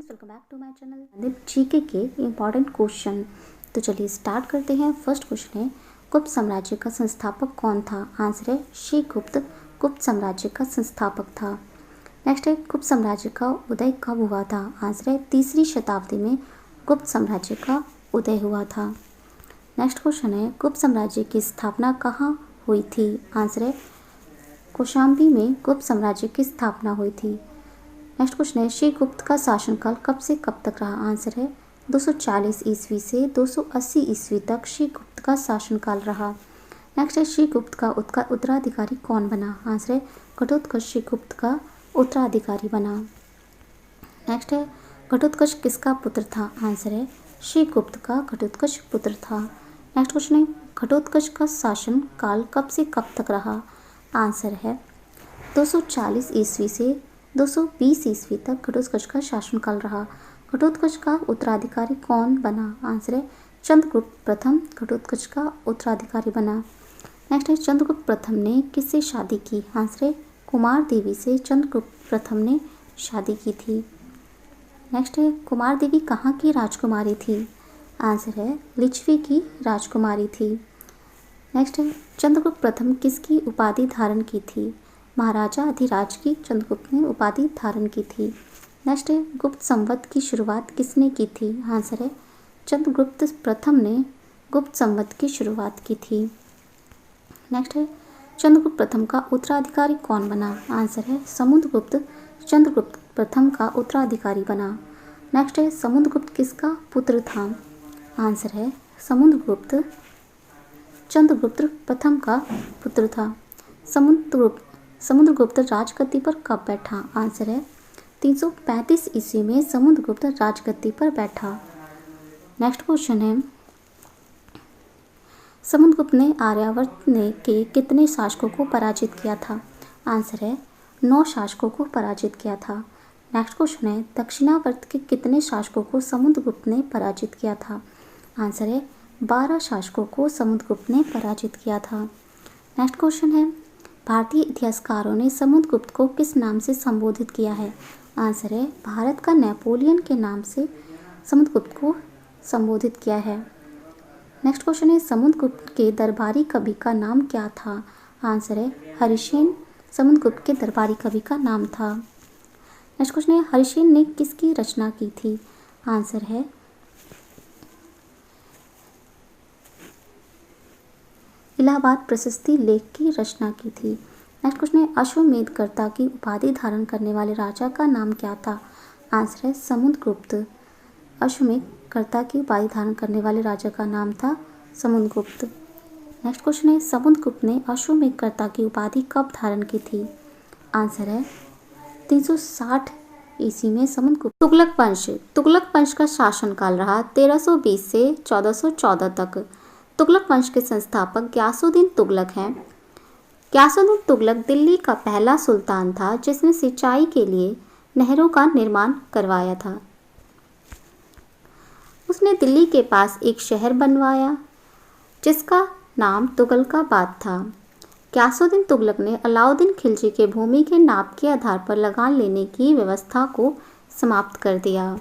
Friends, welcome back to my channel GK के important question. तो चलिए स्टार्ट करते हैं। फर्स्ट क्वेश्चन है, गुप्त साम्राज्य का संस्थापक कौन था? आंसर है श्रीगुप्त गुप्त साम्राज्य का संस्थापक था। नेक्स्ट है, गुप्त साम्राज्य का उदय कब हुआ था? आंसर है 3री शताब्दी में गुप्त साम्राज्य का उदय हुआ था। नेक्स्ट क्वेश्चन है, गुप्त साम्राज्य की स्थापना कहाँ हुई थी? आंसर है कौशाम्बी में गुप्त साम्राज्य की स्थापना हुई थी। नेक्स्ट क्वेश्चन है, श्रीगुप्त का शासनकाल कब से कब तक रहा? आंसर है 240 ईस्वी से 280 ईस्वी तक श्रीगुप्त का शासनकाल रहा। नेक्स्ट है, श्रीगुप्त का उत्तराधिकारी कौन बना? आंसर है घटोत्कच श्रीगुप्त का उत्तराधिकारी बना। नेक्स्ट है, घटोत्कच किसका पुत्र था? आंसर है श्रीगुप्त का घटोत्कच पुत्र था। नेक्स्ट क्वेश्चन है, घटोत्कच का शासन काल कब से कब तक रहा? आंसर है 240 ईस्वी से 220 ईस्वी तक घटोत्कच का शासनकाल रहा। घटोत्कच का उत्तराधिकारी कौन बना? आंसर है चंद्रगुप्त प्रथम घटोत्कच का उत्तराधिकारी बना। नेक्स्ट है, चंद्रगुप्त प्रथम ने किससे शादी की? आंसर है कुमार देवी से चंद्रगुप्त प्रथम ने शादी की थी। नेक्स्ट है, कुमार देवी कहाँ की राजकुमारी थी? आंसर है लिच्छवी की राजकुमारी थी। नेक्स्ट है, चंद्रगुप्त प्रथम किसकी उपाधि धारण की थी? महाराजा अधिराज की चंद्रगुप्त ने उपाधि धारण की थी। नेक्स्ट है, गुप्त संवत की शुरुआत किसने की थी? आंसर है चंद्रगुप्त प्रथम ने गुप्त संवत की शुरुआत की थी। नेक्स्ट है, चंद्रगुप्त प्रथम का उत्तराधिकारी कौन बना? आंसर है समुद्रगुप्त चंद्रगुप्त प्रथम का उत्तराधिकारी बना। नेक्स्ट है, समुद्रगुप्त किसका पुत्र था? आंसर है समुद्रगुप्त चंद्रगुप्त प्रथम का पुत्र था। समुद्रगुप्त राजगद्दी पर कब बैठा? आंसर है 335 ईस्वी में समुद्रगुप्त राजगद्दी पर बैठा। नेक्स्ट क्वेश्चन है, समुद्रगुप्त ने आर्यावर्त के कितने शासकों को पराजित किया था? आंसर है 9 शासकों को पराजित किया था। नेक्स्ट क्वेश्चन है, दक्षिणावर्त के कितने शासकों को समुद्रगुप्त ने पराजित किया था? आंसर है 12 शासकों को समुद्रगुप्त ने पराजित किया था। नेक्स्ट क्वेश्चन है, भारतीय इतिहासकारों ने समुद्रगुप्त को किस नाम से संबोधित किया है? आंसर है भारत का नेपोलियन के नाम से समुद्रगुप्त को संबोधित किया है। नेक्स्ट क्वेश्चन है, समुद्रगुप्त के दरबारी कवि का नाम क्या था? आंसर है हरिसेन समुद्रगुप्त के दरबारी कवि का नाम था। नेक्स्ट क्वेश्चन है, हरिसेन ने किसकी रचना की थी? आंसर है इलाहाबाद प्रशस्ति लेख की रचना की थी। नेक्स्ट क्वेश्चन है, अश्वमेधकर्ता की उपाधि धारण करने वाले राजा का नाम क्या था? आंसर है समुद्रगुप्त। अश्वमेधकर्ता की उपाधि धारण करने वाले राजा का नाम था समुद्रगुप्त। नेक्स्ट क्वेश्चन है, समुद्रगुप्त ने अश्वमेधकर्ता की उपाधि कब धारण की थी? आंसर है 360 ईस्वी में समुद्रगुप्त। तुगलक वंश का शासनकाल रहा 1320 से 1414 तक। तुगलक वंश के संस्थापक गयासुद्दीन तुगलक हैं। गयासुद्दीन तुगलक दिल्ली का पहला सुल्तान था जिसने सिंचाई के लिए नहरों का निर्माण करवाया था। उसने दिल्ली के पास एक शहर बनवाया जिसका नाम तुगलकाबाद था। गयासुद्दीन तुगलक ने अलाउद्दीन खिलजी के भूमि के नाप के आधार पर लगान लेने की व्यवस्था को समाप्त कर दिया।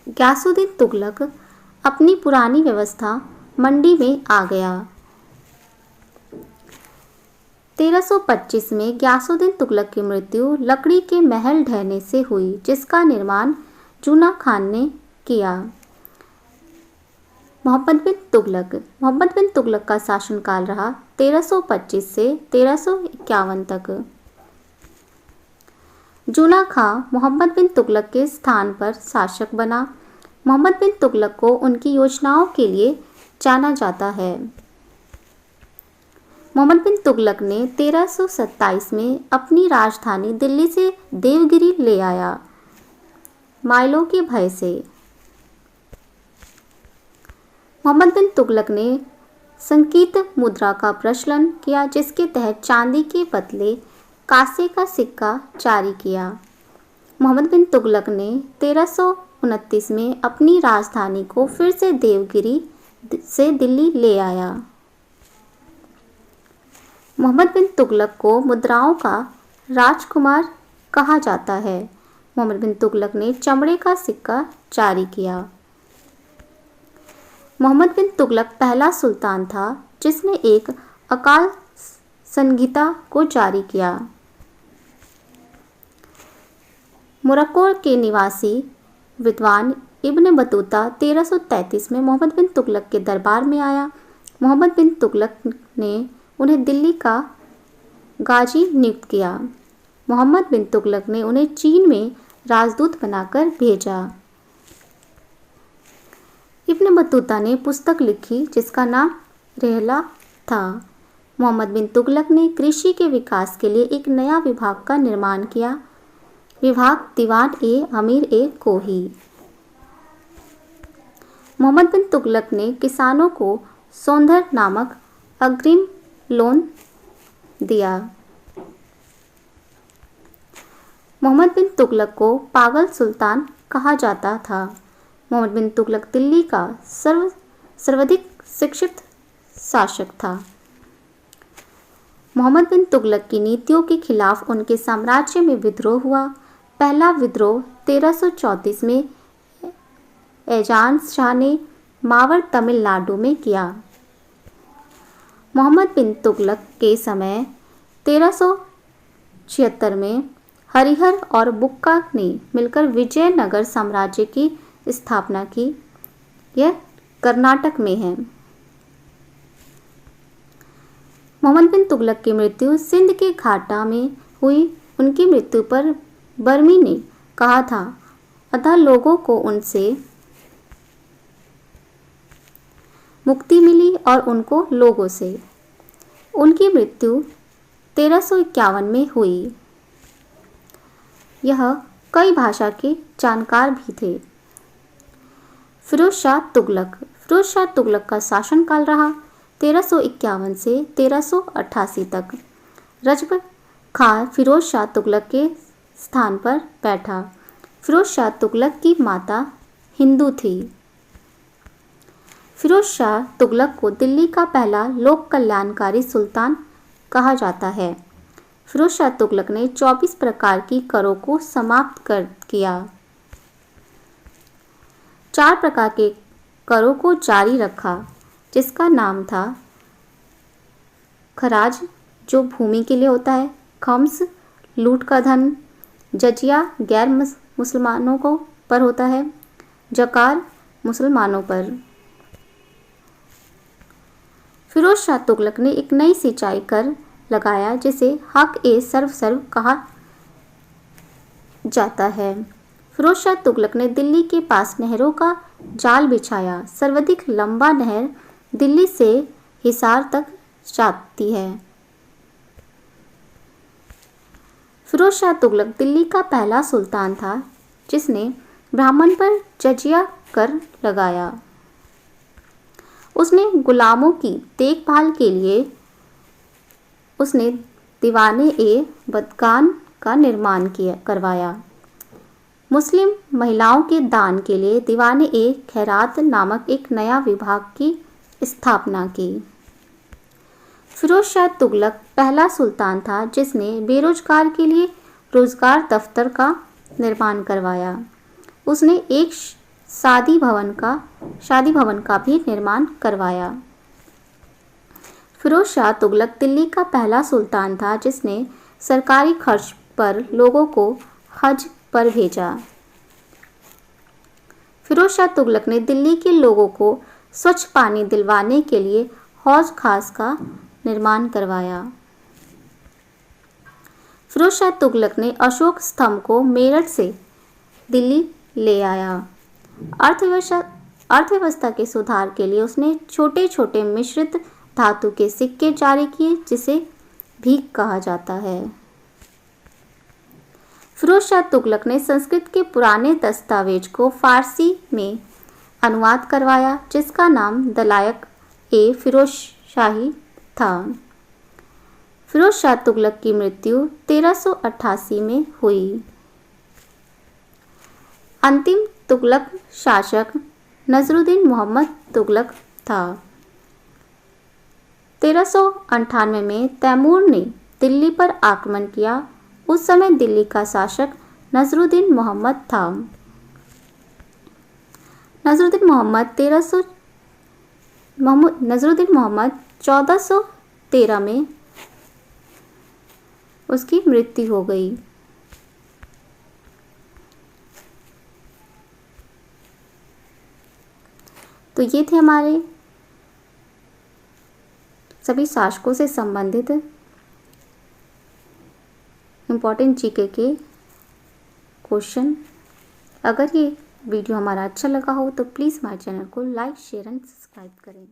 गयासुद्दीन तुगलक अपनी पुरानी व्यवस्था मंडी में आ गया। 1325 में गयासुद्दीन तुगलक की मृत्यु लकड़ी के महल ढहने से हुई जिसका निर्माण जूना खान ने किया। मोहम्मद बिन तुगलक का शासनकाल रहा 1325 से 1351 तक। जूना खां मोहम्मद बिन तुगलक के स्थान पर शासक बना। मोहम्मद बिन तुगलक को उनकी योजनाओं के लिए जाना जाता है। मोहम्मद बिन तुगलक ने 1327 में अपनी राजधानी दिल्ली से देवगिरी ले आया माइलों के भय से। मोहम्मद बिन तुगलक ने संकीत मुद्रा का प्रचलन किया जिसके तहत चांदी के बदले कांसे का सिक्का जारी किया। मोहम्मद बिन तुगलक ने 1329 में अपनी राजधानी को फिर से देवगिरी से दिल्ली ले आया। मोहम्मद बिन तुगलक को मुद्राओं का राजकुमार कहा जाता है। मोहम्मद बिन तुगलक ने चमड़े का सिक्का जारी किया। मोहम्मद बिन तुगलक पहला सुल्तान था जिसने एक अकाल संहिता को जारी किया। मोरक्को के निवासी विद्वान इब्न बतूता 1333 में मोहम्मद बिन तुगलक के दरबार में आया। मोहम्मद बिन तुगलक ने उन्हें दिल्ली का गाजी नियुक्त किया। मोहम्मद बिन तुगलक ने उन्हें चीन में राजदूत बनाकर भेजा। इब्न बतूता ने पुस्तक लिखी जिसका नाम रहला था। मोहम्मद बिन तुगलक ने कृषि के विकास के लिए एक नया विभाग का निर्माण किया, विभाग दीवान ए अमीर ए कोही। मोहम्मद बिन तुगलक ने किसानों को सौंधर नामक अग्रिम लोन दिया। मोहम्मद बिन तुगलक को पागल सुल्तान कहा जाता था। मोहम्मद बिन तुगलक दिल्ली का सर्वाधिक शिक्षित शासक था। मोहम्मद बिन तुगलक की नीतियों के खिलाफ उनके साम्राज्य में विद्रोह हुआ। पहला विद्रोह 1334 में एजाज शाह ने मावर तमिलनाडु में किया। मोहम्मद बिन तुगलक के समय 1376 में हरिहर और बुक्का ने मिलकर विजयनगर साम्राज्य की स्थापना की। यह कर्नाटक में है। मोहम्मद बिन तुगलक की मृत्यु सिंध के घाटा में हुई। उनकी मृत्यु पर बर्मी ने कहा था, अतः लोगों को उनसे मुक्ति मिली और उनको लोगों से। उनकी मृत्यु 1351 में हुई। यह कई भाषा के जानकार भी थे। फिरोज शाह तुगलक का शासनकाल रहा 1351 से 1388 तक। रजब खां फिरोज शाह तुगलक के स्थान पर बैठा। फिरोज शाह तुगलक की माता हिंदू थी। फिरोज शाह तुगलक को दिल्ली का पहला लोक कल्याणकारी सुल्तान कहा जाता है। फिरोज शाह तुगलक ने 24 प्रकार की करों को समाप्त कर किया। 4 प्रकार के करों को जारी रखा, जिसका नाम था खराज जो भूमि के लिए होता है, खम्स लूट का धन, जजिया गैर मुसलमानों को पर होता है, जकार मुसलमानों पर। फिरोज शाह तुगलक ने एक नई सिंचाई कर लगाया जिसे हक ए सर्व कहा जाता है। फिरोज शाह तुगलक ने दिल्ली के पास नहरों का जाल बिछाया। सर्वाधिक लंबा नहर दिल्ली से हिसार तक जाती है। फिरोज शाह तुगलक दिल्ली का पहला सुल्तान था जिसने ब्राह्मण पर जजिया कर लगाया। उसने गुलामों की देखभाल के लिए उसने दीवाने ए बदगान का निर्माण करवाया। मुस्लिम महिलाओं के दान के लिए दीवाने ए खैरात नामक एक नया विभाग की स्थापना की। फिरोज शाह तुगलक पहला सुल्तान था जिसने बेरोजगार के लिए रोजगार दफ्तर का निर्माण करवाया। उसने एक शादी भवन का भी निर्माण करवाया। फिरोज शाह तुगलक दिल्ली का पहला सुल्तान था जिसने सरकारी खर्च पर लोगों को हज पर भेजा। फिरोज शाह तुगलक ने दिल्ली के लोगों को स्वच्छ पानी दिलवाने के लिए हौज खास का निर्माण करवाया। फिरोज शाह तुगलक ने अशोक स्तंभ को मेरठ से दिल्ली ले आया। अर्थव्यवस्था के सुधार के लिए उसने छोटे छोटे मिश्रित धातु के सिक्के जारी किए जिसे भीख कहा जाता है। फिरोज शाह तुगलक ने संस्कृत के पुराने दस्तावेज को फारसी में अनुवाद करवाया जिसका नाम दलायक ए फिरोज शाही था। फिरोज शाह तुगलक की मृत्यु 1388 में हुई। अंतिम तुगलक शासक नजरुद्दीन मोहम्मद तुगलक था। 1398 में तैमूर ने दिल्ली पर आक्रमण किया। उस समय दिल्ली का शासक नजरुद्दीन मोहम्मद था। नजरुद्दीन मोहम्मद 1413 में उसकी मृत्यु हो गई। तो ये थे हमारे सभी शासकों से संबंधित इम्पोर्टेंट जीके के क्वेश्चन। अगर ये वीडियो हमारा अच्छा लगा हो तो प्लीज़ हमारे चैनल को लाइक, शेयर एंड सब्सक्राइब करें।